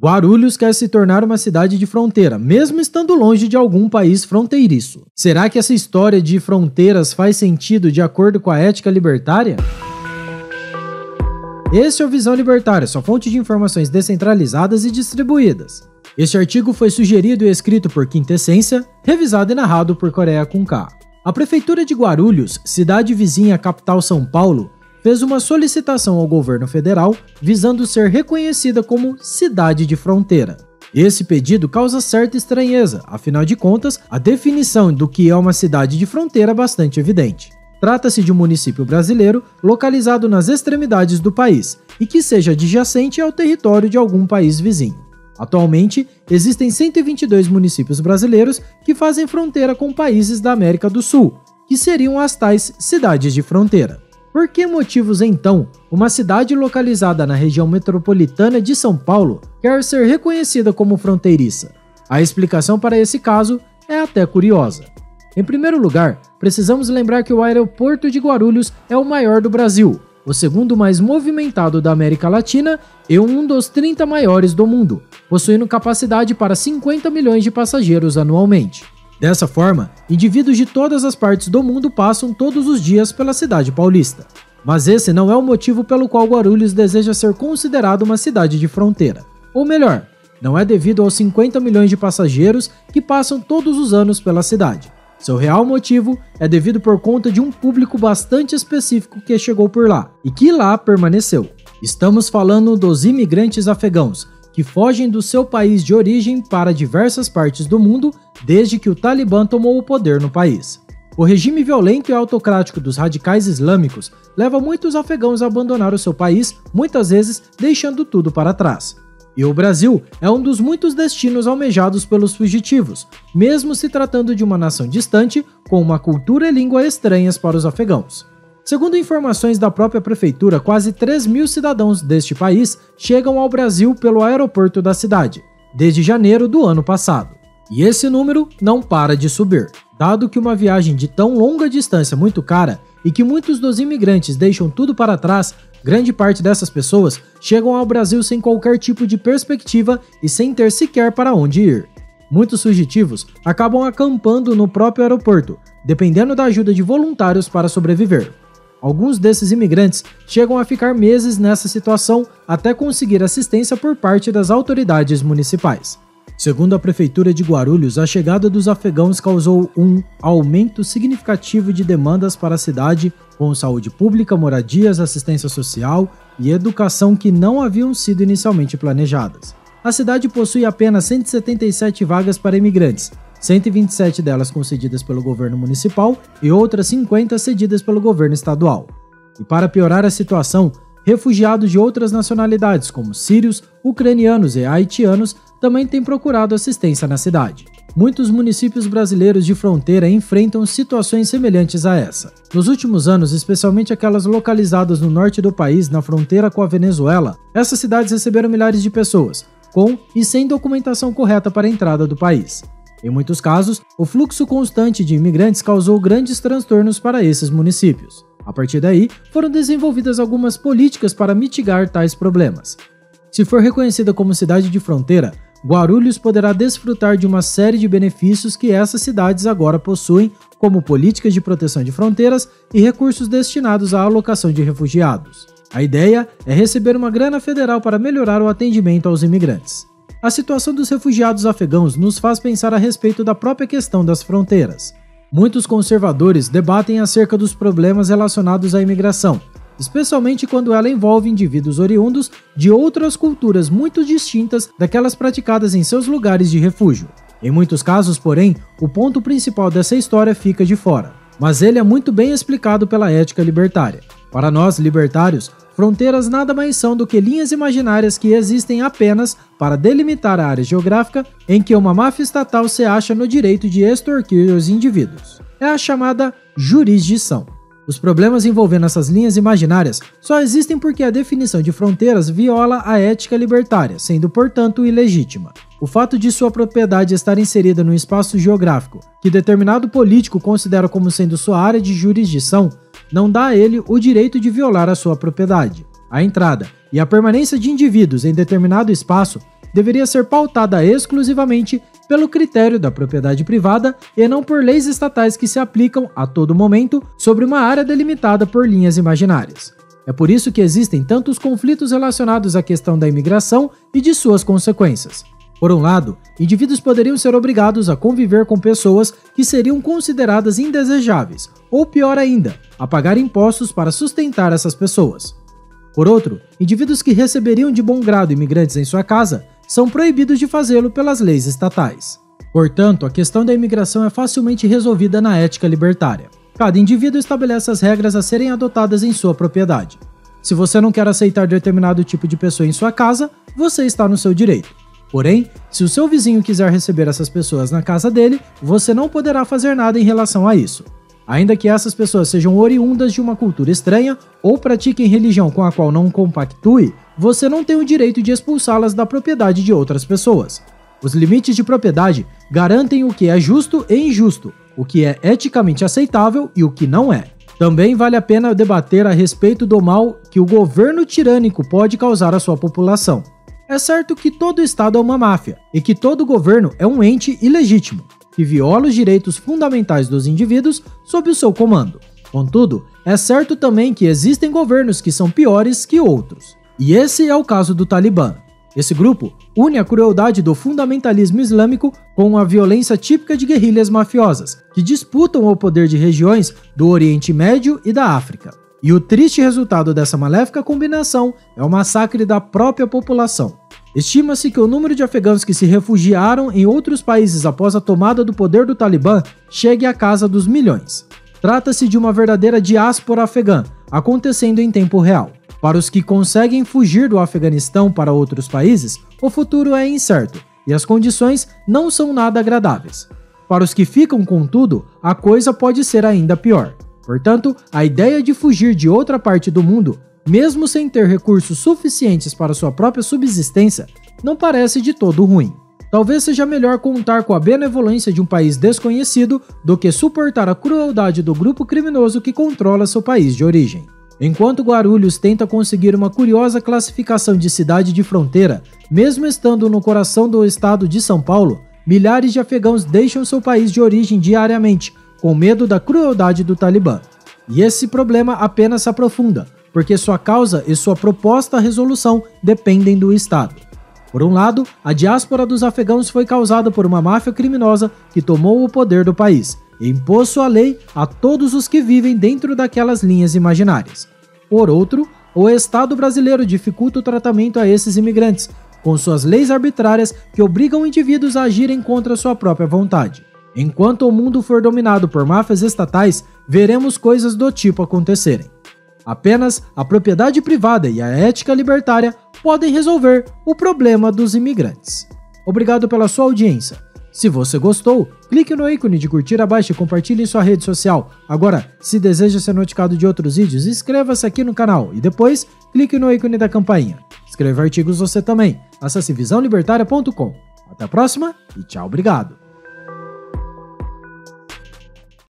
Guarulhos quer se tornar uma cidade de fronteira, mesmo estando longe de algum país fronteiriço. Será que essa história de fronteiras faz sentido de acordo com a ética libertária? Esse é o Visão Libertária, sua fonte de informações descentralizadas e distribuídas. Este artigo foi sugerido e escrito por Quintessência, revisado e narrado por Coreia com K. A Prefeitura de Guarulhos, cidade vizinha à capital São Paulo, fez uma solicitação ao governo federal visando ser reconhecida como cidade de fronteira. Esse pedido causa certa estranheza, afinal de contas, a definição do que é uma cidade de fronteira é bastante evidente. Trata-se de um município brasileiro localizado nas extremidades do país e que seja adjacente ao território de algum país vizinho. Atualmente, existem 122 municípios brasileiros que fazem fronteira com países da América do Sul, que seriam as tais cidades de fronteira. Por que motivos, então, uma cidade localizada na região metropolitana de São Paulo quer ser reconhecida como fronteiriça? A explicação para esse caso é até curiosa. Em primeiro lugar, precisamos lembrar que o aeroporto de Guarulhos é o maior do Brasil, o segundo mais movimentado da América Latina e um dos 30 maiores do mundo, possuindo capacidade para 50 milhões de passageiros anualmente. Dessa forma, indivíduos de todas as partes do mundo passam todos os dias pela cidade paulista. Mas esse não é o motivo pelo qual Guarulhos deseja ser considerado uma cidade de fronteira. Ou melhor, não é devido aos 50 milhões de passageiros que passam todos os anos pela cidade. Seu real motivo é devido por conta de um público bastante específico que chegou por lá e que lá permaneceu. Estamos falando dos imigrantes afegãos, que fogem do seu país de origem para diversas partes do mundo desde que o Talibã tomou o poder no país. O regime violento e autocrático dos radicais islâmicos leva muitos afegãos a abandonar o seu país, muitas vezes deixando tudo para trás. E o Brasil é um dos muitos destinos almejados pelos fugitivos, mesmo se tratando de uma nação distante, com uma cultura e língua estranhas para os afegãos. Segundo informações da própria prefeitura, quase 3 mil cidadãos deste país chegam ao Brasil pelo aeroporto da cidade, desde janeiro do ano passado. E esse número não para de subir, dado que uma viagem de tão longa distância é muito cara e que muitos dos imigrantes deixam tudo para trás, grande parte dessas pessoas chegam ao Brasil sem qualquer tipo de perspectiva e sem ter sequer para onde ir. Muitos fugitivos acabam acampando no próprio aeroporto, dependendo da ajuda de voluntários para sobreviver. Alguns desses imigrantes chegam a ficar meses nessa situação até conseguir assistência por parte das autoridades municipais. Segundo a Prefeitura de Guarulhos, a chegada dos afegãos causou um aumento significativo de demandas para a cidade, com saúde pública, moradias, assistência social e educação que não haviam sido inicialmente planejadas. A cidade possui apenas 177 vagas para imigrantes, 127 delas concedidas pelo governo municipal e outras 50 cedidas pelo governo estadual. E para piorar a situação, refugiados de outras nacionalidades, como sírios, ucranianos e haitianos, também têm procurado assistência na cidade. Muitos municípios brasileiros de fronteira enfrentam situações semelhantes a essa. Nos últimos anos, especialmente aquelas localizadas no norte do país, na fronteira com a Venezuela, essas cidades receberam milhares de pessoas, com e sem documentação correta para a entrada do país. Em muitos casos, o fluxo constante de imigrantes causou grandes transtornos para esses municípios. A partir daí, foram desenvolvidas algumas políticas para mitigar tais problemas. Se for reconhecida como cidade de fronteira, Guarulhos poderá desfrutar de uma série de benefícios que essas cidades agora possuem, como políticas de proteção de fronteiras e recursos destinados à alocação de refugiados. A ideia é receber uma grana federal para melhorar o atendimento aos imigrantes. A situação dos refugiados afegãos nos faz pensar a respeito da própria questão das fronteiras. Muitos conservadores debatem acerca dos problemas relacionados à imigração, especialmente quando ela envolve indivíduos oriundos de outras culturas muito distintas daquelas praticadas em seus lugares de refúgio. Em muitos casos, porém, o ponto principal dessa história fica de fora, mas ele é muito bem explicado pela ética libertária. Para nós, libertários, fronteiras nada mais são do que linhas imaginárias que existem apenas para delimitar a área geográfica em que uma máfia estatal se acha no direito de extorquir os indivíduos. É a chamada jurisdição. Os problemas envolvendo essas linhas imaginárias só existem porque a definição de fronteiras viola a ética libertária, sendo, portanto, ilegítima. O fato de sua propriedade estar inserida num espaço geográfico que determinado político considera como sendo sua área de jurisdição não dá a ele o direito de violar a sua propriedade. A entrada e a permanência de indivíduos em determinado espaço deveria ser pautada exclusivamente pelo critério da propriedade privada e não por leis estatais que se aplicam a todo momento sobre uma área delimitada por linhas imaginárias. É por isso que existem tantos conflitos relacionados à questão da imigração e de suas consequências. Por um lado, indivíduos poderiam ser obrigados a conviver com pessoas que seriam consideradas indesejáveis, ou pior ainda, a pagar impostos para sustentar essas pessoas. Por outro, indivíduos que receberiam de bom grado imigrantes em sua casa são proibidos de fazê-lo pelas leis estatais. Portanto, a questão da imigração é facilmente resolvida na ética libertária. Cada indivíduo estabelece as regras a serem adotadas em sua propriedade. Se você não quer aceitar determinado tipo de pessoa em sua casa, você está no seu direito. Porém, se o seu vizinho quiser receber essas pessoas na casa dele, você não poderá fazer nada em relação a isso. Ainda que essas pessoas sejam oriundas de uma cultura estranha ou pratiquem religião com a qual não compactue, você não tem o direito de expulsá-las da propriedade de outras pessoas. Os limites de propriedade garantem o que é justo e injusto, o que é eticamente aceitável e o que não é. Também vale a pena debater a respeito do mal que o governo tirânico pode causar à sua população. É certo que todo Estado é uma máfia e que todo governo é um ente ilegítimo, que viola os direitos fundamentais dos indivíduos sob o seu comando. Contudo, é certo também que existem governos que são piores que outros. E esse é o caso do Talibã. Esse grupo une a crueldade do fundamentalismo islâmico com a violência típica de guerrilhas mafiosas, que disputam o poder de regiões do Oriente Médio e da África. E o triste resultado dessa maléfica combinação é o massacre da própria população. Estima-se que o número de afegãos que se refugiaram em outros países após a tomada do poder do Talibã chegue à casa dos milhões. Trata-se de uma verdadeira diáspora afegã, acontecendo em tempo real. Para os que conseguem fugir do Afeganistão para outros países, o futuro é incerto e as condições não são nada agradáveis. Para os que ficam, contudo, a coisa pode ser ainda pior. Portanto, a ideia de fugir de outra parte do mundo, mesmo sem ter recursos suficientes para sua própria subsistência, não parece de todo ruim. Talvez seja melhor contar com a benevolência de um país desconhecido do que suportar a crueldade do grupo criminoso que controla seu país de origem. Enquanto Guarulhos tenta conseguir uma curiosa classificação de cidade de fronteira, mesmo estando no coração do estado de São Paulo, milhares de afegãos deixam seu país de origem diariamente, com medo da crueldade do Talibã. E esse problema apenas se aprofunda, porque sua causa e sua proposta resolução dependem do Estado. Por um lado, a diáspora dos afegãos foi causada por uma máfia criminosa que tomou o poder do país e impôs sua lei a todos os que vivem dentro daquelas linhas imaginárias. Por outro, o Estado brasileiro dificulta o tratamento a esses imigrantes, com suas leis arbitrárias que obrigam indivíduos a agirem contra sua própria vontade. Enquanto o mundo for dominado por máfias estatais, veremos coisas do tipo acontecerem. Apenas a propriedade privada e a ética libertária podem resolver o problema dos imigrantes. Obrigado pela sua audiência. Se você gostou, clique no ícone de curtir abaixo e compartilhe em sua rede social. Agora, se deseja ser notificado de outros vídeos, inscreva-se aqui no canal e depois clique no ícone da campainha. Escreva artigos você também. Acesse visãolibertaria.com. Até a próxima e tchau, obrigado.